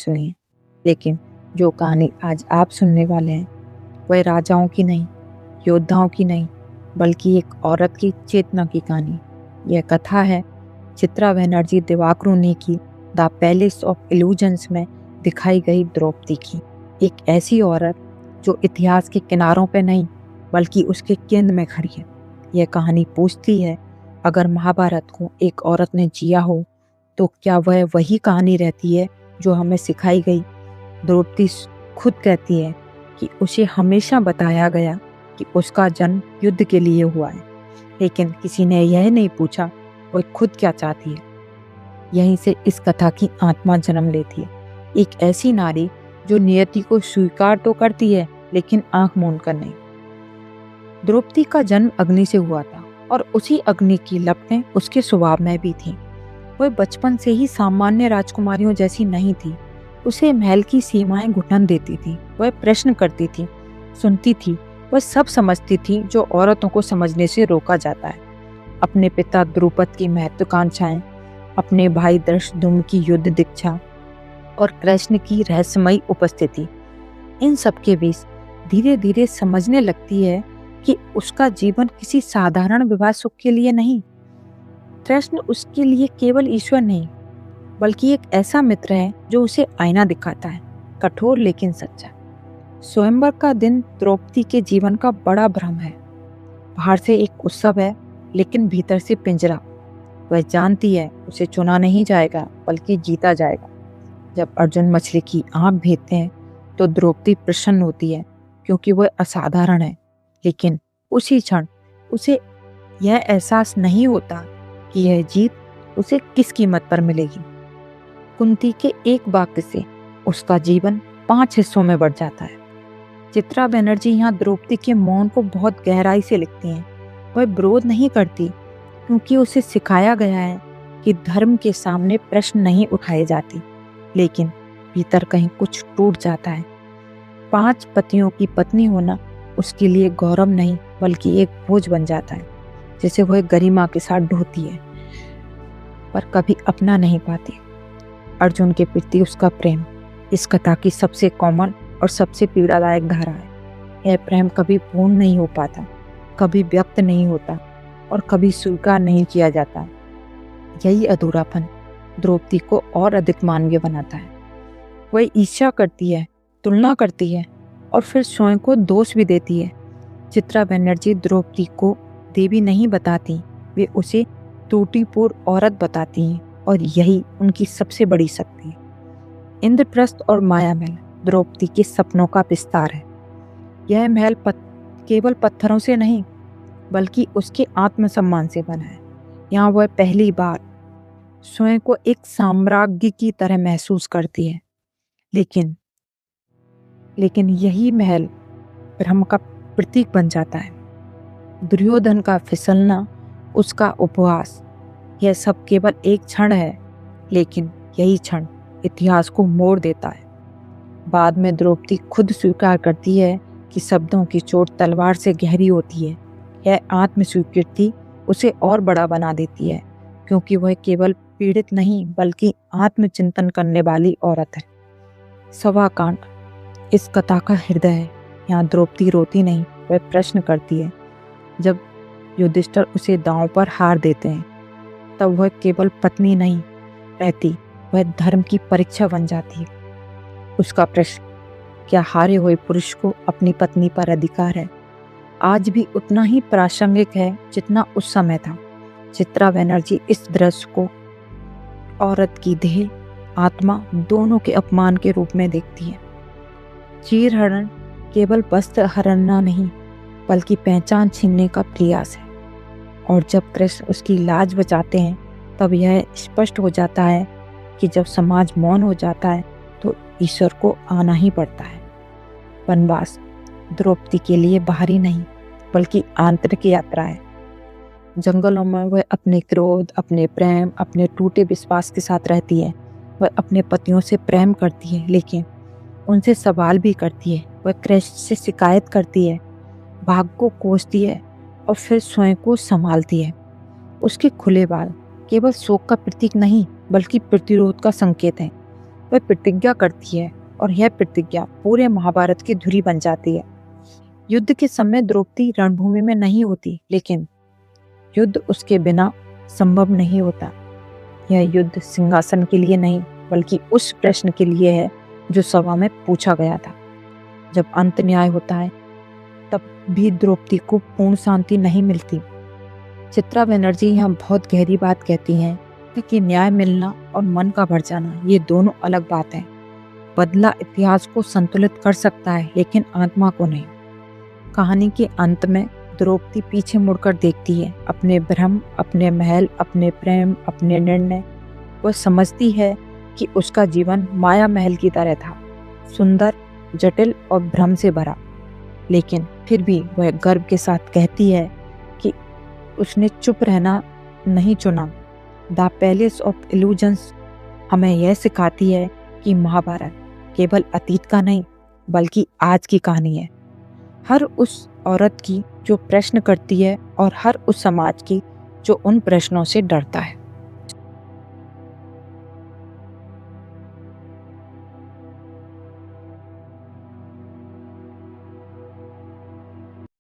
सुनिए। लेकिन जो कहानी आज आप सुनने वाले हैं वह राजाओं की नहीं, योद्धाओं की नहीं, बल्कि एक औरत की चेतना की कहानी। यह कथा है चित्रा बनर्जी दिवाकरुणी की द पैलेस ऑफ इल्यूजन्स में दिखाई गई द्रौपदी की। एक ऐसी औरत जो इतिहास के किनारों पर नहीं बल्कि उसके केंद्र में खड़ी है। यह कहानी पूछती है, अगर महाभारत को एक औरत ने जिया हो तो क्या वह वही कहानी रहती है जो हमें सिखाई गई। द्रौपदी खुद कहती है कि उसे हमेशा बताया गया कि उसका जन्म युद्ध के लिए हुआ है, लेकिन किसी ने यह नहीं पूछा वह खुद क्या चाहती है। यहीं से इस कथा की आत्मा जन्म लेती है। एक ऐसी नारी जो नियति को स्वीकार तो करती है लेकिन आंख मूंद कर नहीं। द्रौपदी का जन्म अग्नि से हुआ था और उसी अग्नि की लपटें उसके स्वभाव में भी थीं। वह बचपन से ही सामान्य राजकुमारियों जैसी नहीं थी। उसे महल की सीमाएं घुटन देती थी। वह प्रश्न करती थी, सुनती थी, वह सब समझती थी जो औरतों को समझने से रोका जाता है। अपने पिता द्रुपद की महत्वाकांक्षाएं, अपने भाई धृष्टद्युम्न की युद्ध दीक्षा और कृष्ण की रहस्यमयी उपस्थिति, इन सब के बीच धीरे धीरे समझने लगती है कि उसका जीवन किसी साधारण विवाह सुख के लिए नहीं। कृष्ण उसके लिए केवल ईश्वर नहीं बल्कि एक ऐसा मित्र है जो उसे आईना दिखाता है, कठोर लेकिन सच्चा। स्वयंवर का दिन द्रौपदी के जीवन का बड़ा भ्रम है। बाहर से एक उत्सव है लेकिन भीतर से पिंजरा। वह जानती है उसे चुना नहीं जाएगा बल्कि जीता जाएगा। जब अर्जुन मछली की आंख भेदते हैं तो द्रौपदी प्रसन्न होती है क्योंकि वह असाधारण है, लेकिन उसी क्षण उसे यह एहसास नहीं होता कि यह जीत उसे किस कीमत पर मिलेगी। कुंती के एक वाक्य से उसका जीवन 5 हिस्सों में बढ़ जाता है। चित्रा बनर्जी यहाँ द्रौपदी के मौन को बहुत गहराई से लिखती हैं। वह विरोध नहीं करती क्योंकि उसे सिखाया गया है कि धर्म के सामने प्रश्न नहीं उठाए जाते, लेकिन भीतर कहीं कुछ टूट जाता है। 5 पतियों की पत्नी होना उसके लिए गौरव नहीं बल्कि एक बोझ बन जाता है, जिसे वह गरिमा के साथ ढोती है पर कभी अपना नहीं पाती। अर्जुन के प्रति उसका प्रेम इस कथा की सबसे कॉमन और सबसे पीड़ादायक धारा है। यह प्रेम कभी पूर्ण नहीं हो पाता, कभी व्यक्त नहीं होता और कभी स्वीकार नहीं किया जाता। यही अधूरापन द्रौपदी को और अधिक मानवीय बनाता है। वह ईर्ष्या करती है, तुलना करती है और फिर स्वयं को दोष भी देती है। चित्रा बनर्जी द्रौपदी को देवी नहीं बताती, वे उसे त्रुटिपूर्ण औरत बताती हैं और यही उनकी सबसे बड़ी शक्ति है। इंद्रप्रस्थ और माया महल द्रौपदी के सपनों का विस्तार है। यह महल केवल पत्थरों से नहीं बल्कि उसके आत्मसम्मान से बना है। यहाँ वह पहली बार स्वयं को एक साम्राज्ञी की तरह महसूस करती है। लेकिन यही महल भ्रम का प्रतीक बन जाता है। दुर्योधन का फिसलना, उसका उपवास, यह सब केवल एक क्षण है, लेकिन यही क्षण इतिहास को मोड़ देता है। बाद में द्रौपदी खुद स्वीकार करती है कि शब्दों की चोट तलवार से गहरी होती है। यह आत्मस्वीकृति उसे और बड़ा बना देती है क्योंकि वह केवल पीड़ित नहीं बल्कि आत्मचिंतन करने वाली औरत है। सभाकांड इस कथा का हृदय है। यहाँ द्रौपदी रोती नहीं, वह प्रश्न करती है। जब युधिष्ठिर उसे दांव पर हार देते हैं तब वह केवल पत्नी नहीं रहती, वह धर्म की परीक्षा बन जाती है। उसका प्रश्न, क्या हारे हुए पुरुष को अपनी पत्नी पर अधिकार है, आज भी उतना ही प्रासंगिक है जितना उस समय था। चित्रा बनर्जी इस दृश्य को औरत की देह, आत्मा दोनों के अपमान के रूप में देखती है। चीर हरण केवल वस्त्र हरना नहीं बल्कि पहचान छीनने का प्रयास है। और जब कृष्ण उसकी लाज बचाते हैं तब यह स्पष्ट हो जाता है कि जब समाज मौन हो जाता है तो ईश्वर को आना ही पड़ता है। वनवास द्रौपदी के लिए बाहरी नहीं बल्कि आंतरिक यात्रा है। जंगलों में वह अपने क्रोध, अपने प्रेम, अपने टूटे विश्वास के साथ रहती है। वह अपने पतियों से प्रेम करती है लेकिन उनसे सवाल भी करती है। वह कृष्ण से शिकायत करती है, भाग को कोसती है और फिर स्वयं को संभालती है। उसके खुले बाल केवल शोक का प्रतीक नहीं बल्कि प्रतिरोध का संकेत है। वह प्रतिज्ञा करती है और यह प्रतिज्ञा पूरे महाभारत की धुरी बन जाती है। युद्ध के समय द्रौपदी रणभूमि में नहीं होती, लेकिन युद्ध उसके बिना संभव नहीं होता। यह युद्ध सिंहासन के लिए नहीं, बल्कि उस प्रश्न के लिए है जो सभा में पूछा गया था। जब अंत न्याय होता है तब भी द्रौपदी को पूर्ण शांति नहीं मिलती। चित्रा बनर्जी यहाँ बहुत गहरी बात कहती हैं कि न्याय मिलना और मन का भर जाना ये दोनों अलग बात है। बदला इतिहास को संतुलित कर सकता है, लेकिन आत्मा को नहीं। कहानी के अंत में द्रौपदी पीछे मुड़कर देखती है, अपने भ्रम, अपने महल, अपने प्रेम, अपने निर्णय। वह समझती है कि उसका जीवन माया महल की तरह था, सुंदर, जटिल और भ्रम से भरा। लेकिन फिर भी वह गर्व के साथ कहती है कि उसने चुप रहना नहीं चुना। द पैलेस ऑफ इल्यूजन्स हमें यह सिखाती है कि महाभारत केवल अतीत का नहीं, बल्कि आज की कहानी है। हर उस औरत की जो प्रश्न करती है और हर उस समाज की जो उन प्रश्नों से डरता है।